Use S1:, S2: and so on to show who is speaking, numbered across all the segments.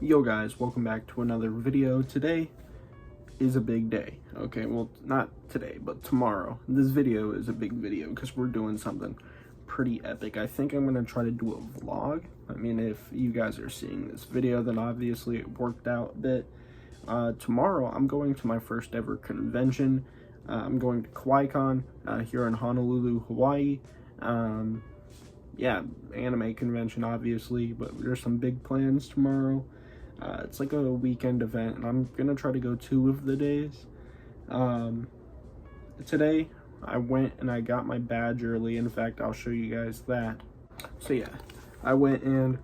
S1: Yo guys, welcome back to another video. Today is a big day. Okay, well, not today, but tomorrow. This video is a big video because we're doing something pretty epic. I think I'm going to try to do a vlog. I mean, if you guys are seeing this video, then obviously it worked out a bit. Tomorrow, I'm going to my first ever convention. I'm going to Kawaii here in Honolulu, Hawaii. Yeah, anime convention, obviously, but there's some big plans tomorrow. It's like a weekend event, and I'm gonna try to go 2 of the days. Today, I went and I got my badge early. In fact, I'll show you guys that. So yeah, I went and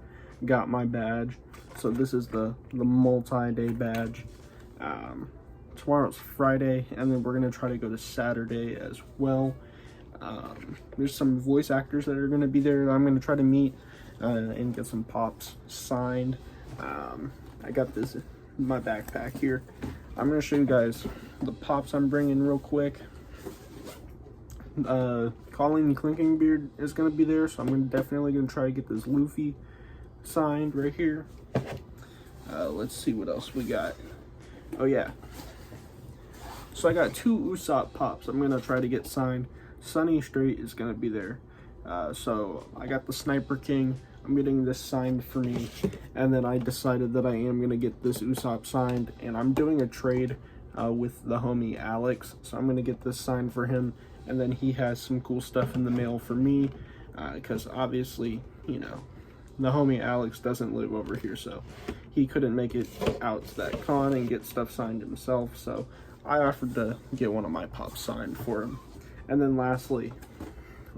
S1: got my badge. So this is the multi-day badge. Tomorrow's Friday, and then we're gonna try to go to Saturday as well. There's some voice actors that are gonna be there that I'm gonna try to meet and get some pops signed. I got this in my backpack here. I'm gonna show you guys the pops I'm bringing real quick. Colleen Clinking Beard is gonna be there, so I'm definitely gonna try to get this Luffy signed right here. Let's see what else we got. Oh yeah, so I got 2 Usopp pops I'm gonna try to get signed. Sunny Straight is gonna be there. So I got the Sniper King. I'm getting this signed for me, and then I decided that I am gonna get this Usopp signed, and I'm doing a trade with the homie Alex, so I'm gonna get this signed for him, and then he has some cool stuff in the mail for me, because obviously, you know, the homie Alex doesn't live over here, so he couldn't make it out to that con and get stuff signed himself, so I offered to get one of my pops signed for him. And then lastly,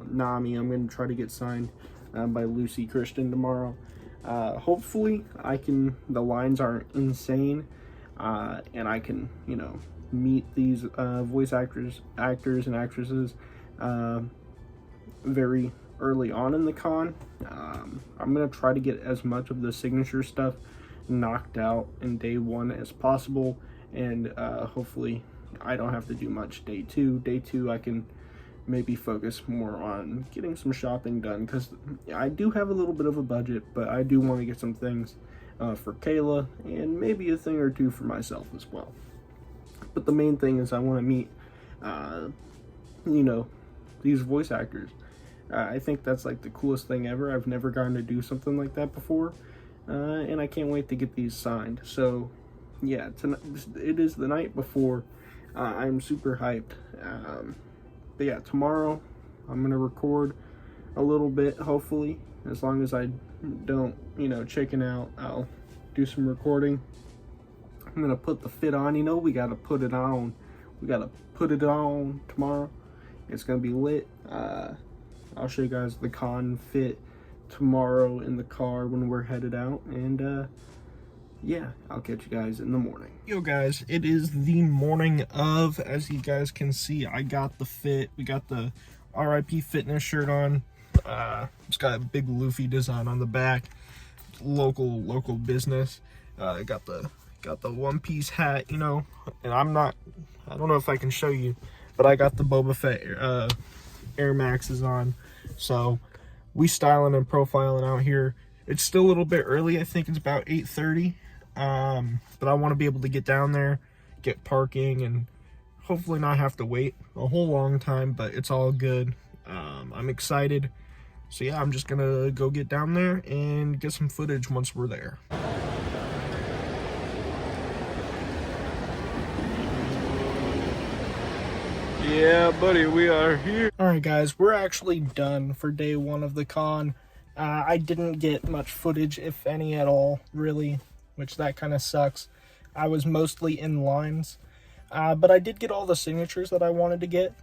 S1: Nami, I'm going to try to get signed by Lucy Christian tomorrow. Hopefully the lines aren't insane, and I can, you know, meet these voice actors and actresses very early on in the con. I'm going to try to get as much of the signature stuff knocked out in day 1 as possible, and hopefully I don't have to do much day 2. Day 2 I can maybe focus more on getting some shopping done, because I do have a little bit of a budget, but I do want to get some things for Kayla and maybe a thing or 2 for myself as well. But the main thing is I want to meet you know, these voice actors. I think that's like the coolest thing ever. I've never gotten to do something like that before, and I can't wait to get these signed. So yeah, tonight, it is the night before. I'm super hyped. But yeah, tomorrow I'm gonna record a little bit, hopefully. As long as I don't, you know, chicken out, I'll do some recording. I'm gonna put the fit on. You know, we gotta put it on. We gotta put it on tomorrow. It's gonna be lit. I'll show you guys the con fit tomorrow in the car when we're headed out, and yeah, I'll catch you guys in the morning. Yo guys, it is the morning of. As you guys can see, I got the fit. We got the RIP Fitness shirt on. It's got a big Luffy design on the back. Local business. Got the One Piece hat, you know, and I don't know if I can show you, but I got the Boba Fett Air Maxes on. So we styling and profiling out here. It's still a little bit early. I think it's about 8:30. But I want to be able to get down there, get parking, and hopefully not have to wait a whole long time, but it's all good. I'm excited. So yeah, I'm just gonna go get down there and get some footage once we're there. Yeah, buddy, we are here. Alright guys, we're actually done for day 1 of the con. I didn't get much footage, if any at all, really, which that kind of sucks. I was mostly in lines, but I did get all the signatures that I wanted to get,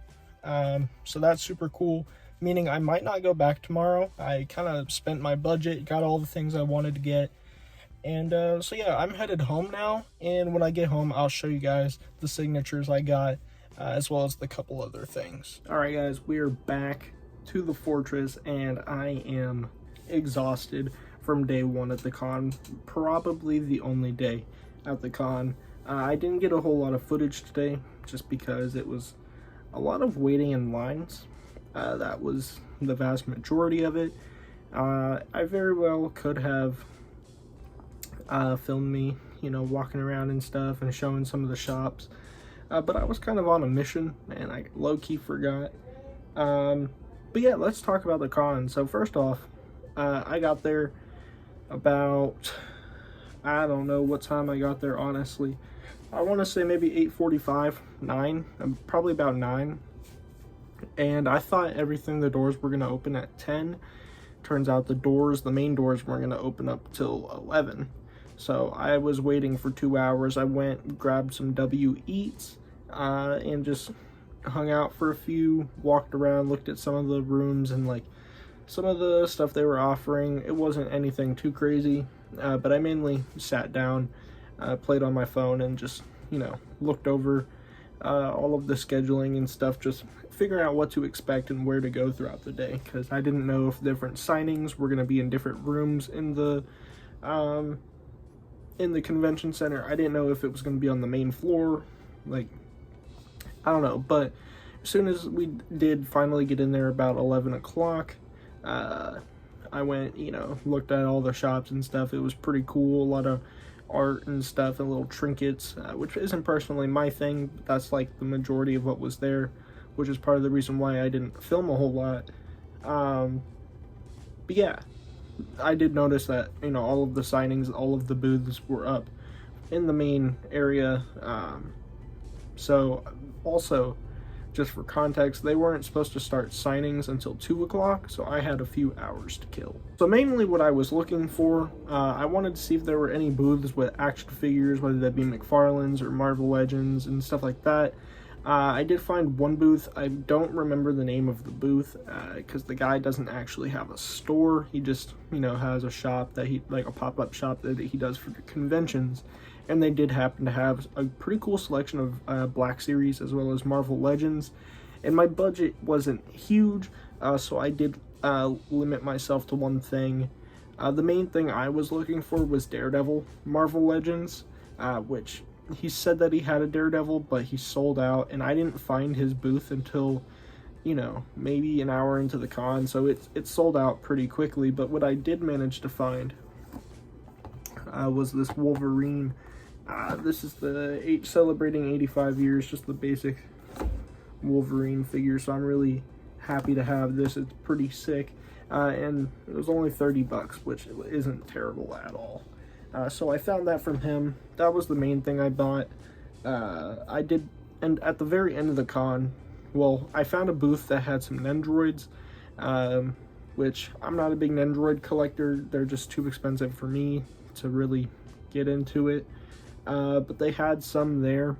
S1: so that's super cool, meaning I might not go back tomorrow. I kind of spent my budget, got all the things I wanted to get, and so yeah, I'm headed home now, and when I get home, I'll show you guys the signatures I got, as well as the couple other things. Alright guys, we are back to the fortress, and I am exhausted from day 1 at the con. Probably the only day at the con. I didn't get a whole lot of footage today, just because it was a lot of waiting in lines. That was the vast majority of it. I very well could have filmed me, you know, walking around and stuff and showing some of the shops. But I was kind of on a mission and I low-key forgot. But yeah, let's talk about the con. So first off, I got there about, I don't know what time I got there, honestly. I want to say maybe 8:45, 9, probably about 9. And I thought the doors were going to open at 10. Turns out the main doors weren't going to open up till 11. So I was waiting for 2 hours. I went, grabbed some Eats, and just hung out for a few, walked around, looked at some of the rooms and like some of the stuff they were offering. It wasn't anything too crazy, but I mainly sat down, played on my phone and just, you know, looked over all of the scheduling and stuff, just figuring out what to expect and where to go throughout the day, because I didn't know if different signings were going to be in different rooms in the convention center. I didn't know if it was going to be on the main floor, like, I don't know. But as soon as we did finally get in there about 11 o'clock, I went, you know, looked at all the shops and stuff. It was pretty cool, a lot of art and stuff and little trinkets, which isn't personally my thing, but that's like the majority of what was there, which is part of the reason why I didn't film a whole lot. But yeah, I did notice that, you know, all of the signings, all of the booths were up in the main area. So also, just for context, they weren't supposed to start signings until 2 o'clock, so I had a few hours to kill. So mainly what I was looking for, I wanted to see if there were any booths with action figures, whether that be McFarlane's or Marvel Legends and stuff like that. I did find one booth. I don't remember the name of the booth, because the guy doesn't actually have a store. He just, you know, has a shop that like a pop-up shop that he does for conventions. And they did happen to have a pretty cool selection of Black Series as well as Marvel Legends. And my budget wasn't huge, so I did limit myself to one thing. The main thing I was looking for was Daredevil Marvel Legends, which he said that he had a Daredevil, but he sold out, and I didn't find his booth until, you know, maybe an hour into the con, so it sold out pretty quickly. But what I did manage to find was this Wolverine. This is the celebrating 85 years, just the basic Wolverine figure, so I'm really happy to have this. It's pretty sick, and it was only $30, which isn't terrible at all. So I found that from him. That was the main thing I bought. And at the very end of the con, well, I found a booth that had some Nendroids, which I'm not a big Nendroid collector. They're just too expensive for me to really get into it. But they had some there,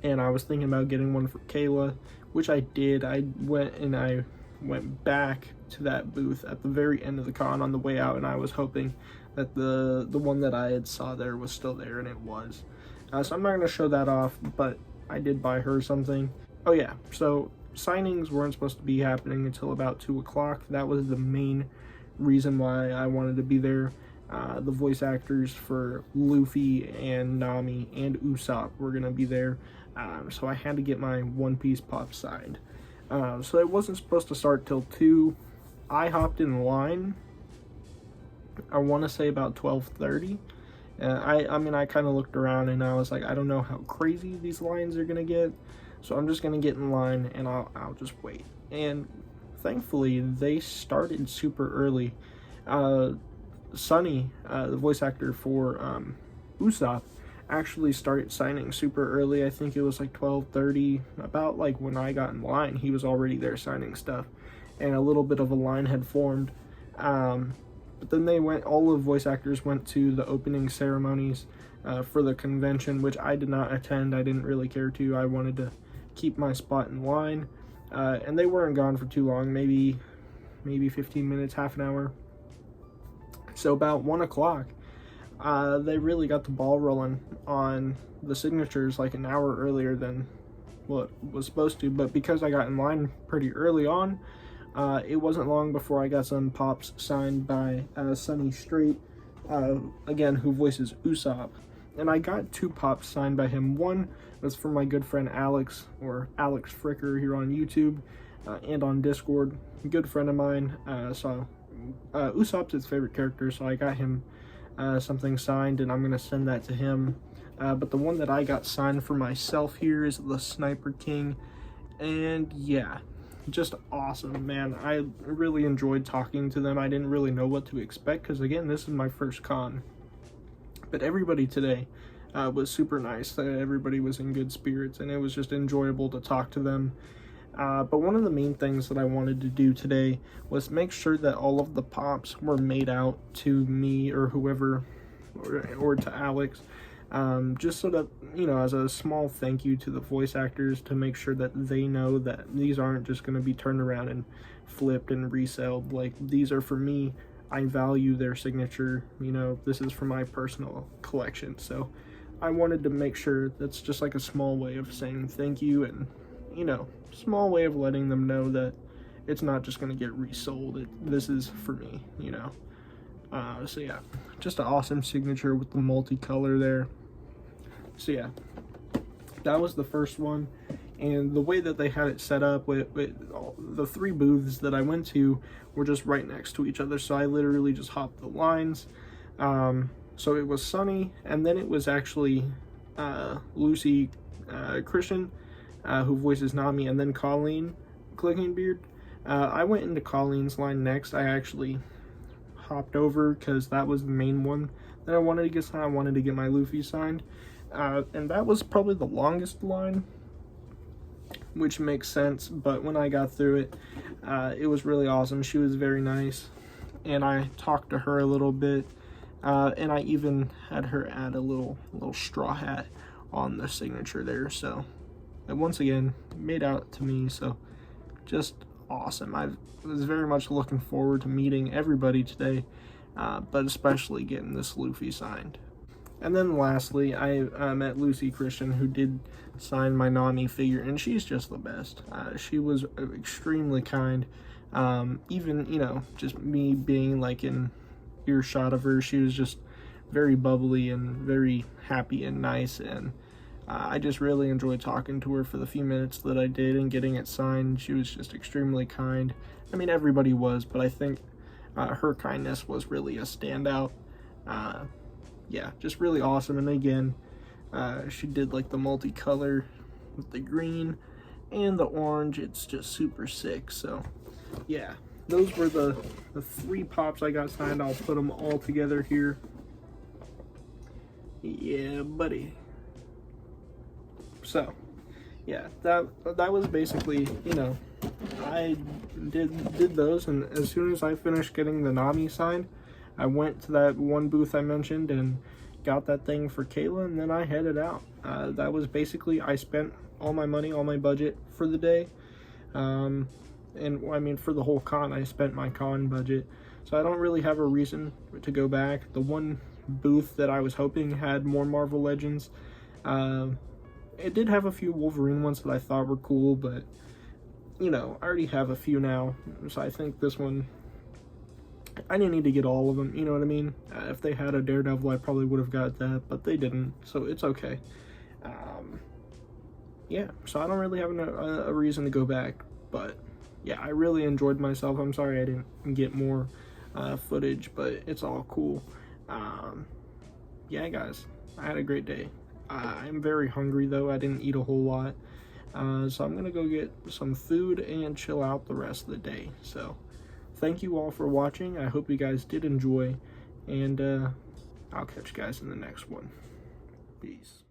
S1: and I was thinking about getting one for Kayla, which I did. I went back to that booth at the very end of the con on the way out, and I was hoping that the one that I had saw there was still there, and it was. So I'm not going to show that off, but I did buy her something. Oh yeah, so signings weren't supposed to be happening until about 2 o'clock. That was the main reason why I wanted to be there. The voice actors for Luffy and Nami and Usopp were going to be there, so I had to get my One Piece pop signed. So it wasn't supposed to start till 2. I hopped in line, I want to say about 12:30. I mean, I kind of looked around and I was like, I don't know how crazy these lines are going to get, so I'm just going to get in line and I'll just wait. And thankfully, they started super early. Sunny, the voice actor for Usopp, actually started signing super early. I think it was like 12:30, about like when I got in line. He was already there signing stuff, and a little bit of a line had formed. But then all the voice actors went to the opening ceremonies for the convention, which I did not attend. I didn't really care to. I wanted to keep my spot in line, and they weren't gone for too long, maybe 15 minutes, half an hour. So about 1 o'clock, they really got the ball rolling on the signatures like an hour earlier than what was supposed to. But because I got in line pretty early on, it wasn't long before I got some pops signed by Sonny Strait, again, who voices Usopp. And I got 2 pops signed by him. One was from my good friend Alex, or Alex Fricker here on YouTube and on Discord. A good friend of mine, so Usopp's his favorite character, so I got him something signed, and I'm going to send that to him. But the one that I got signed for myself here is the Sniper King. And yeah, just awesome, man. I really enjoyed talking to them. I didn't really know what to expect because, again, this is my first con. But everybody today was super nice. Everybody was in good spirits, and it was just enjoyable to talk to them. But one of the main things that I wanted to do today was make sure that all of the pops were made out to me or whoever, or to Alex, just so that, you know, as a small thank you to the voice actors, to make sure that they know that these aren't just going to be turned around and flipped and resold. Like, these are for me. I value their signature. You know, this is for my personal collection. So I wanted to make sure that's just like a small way of saying thank you, and, you know, small way of letting them know that it's not just going to get resold. This is for me, you know. So yeah, just an awesome signature with the multicolor there. So yeah, that was the first one. And the way that they had it set up with the 3 booths that I went to were just right next to each other. So I literally just hopped the lines. So it was Sunny, and then it was actually Lucy Christian, who voices Nami, and then Colleen Clicking Beard. I went into Colleen's line next. I actually hopped over because that was the main one that I wanted to get signed. I wanted to get my Luffy signed, and that was probably the longest line, which makes sense. But when I got through it, it was really awesome. She was very nice, and I talked to her a little bit, and I even had her add a little straw hat on the signature there. So, and once again, made out to me. So, just awesome. I was very much looking forward to meeting everybody today, but especially getting this Luffy signed. And then lastly, I met Lucy Christian, who did sign my Nami figure, and she's just the best. She was extremely kind. Even, you know, just me being like in earshot of her, she was just very bubbly and very happy and nice, and I just really enjoyed talking to her for the few minutes that I did and getting it signed. She was just extremely kind. I mean, everybody was, but I think her kindness was really a standout. Yeah, just really awesome. And again, she did like the multicolor with the green and the orange. It's just super sick. So yeah, those were the 3 pops I got signed. I'll put them all together here. Yeah, buddy. So yeah, that was basically, you know, I did those, and as soon as I finished getting the Nami signed, I went to that one booth I mentioned and got that thing for Kayla, and then I headed out. That was basically, I spent all my money, all my budget for the day. And I mean, for the whole con, I spent my con budget. So I don't really have a reason to go back. The one booth that I was hoping had more Marvel Legends, it did have a few Wolverine ones that I thought were cool, but, you know, I already have a few now. So I think this one, I didn't need to get all of them, you know what I mean? If they had a Daredevil, I probably would have got that, but they didn't, so it's okay. Yeah, so I don't really have a reason to go back, but yeah, I really enjoyed myself. I'm sorry I didn't get more footage, but it's all cool. Yeah, guys, I had a great day. I'm very hungry, though. I didn't eat a whole lot, so I'm gonna go get some food and chill out the rest of the day. So thank you all for watching. I hope you guys did enjoy, and I'll catch you guys in the next one. Peace.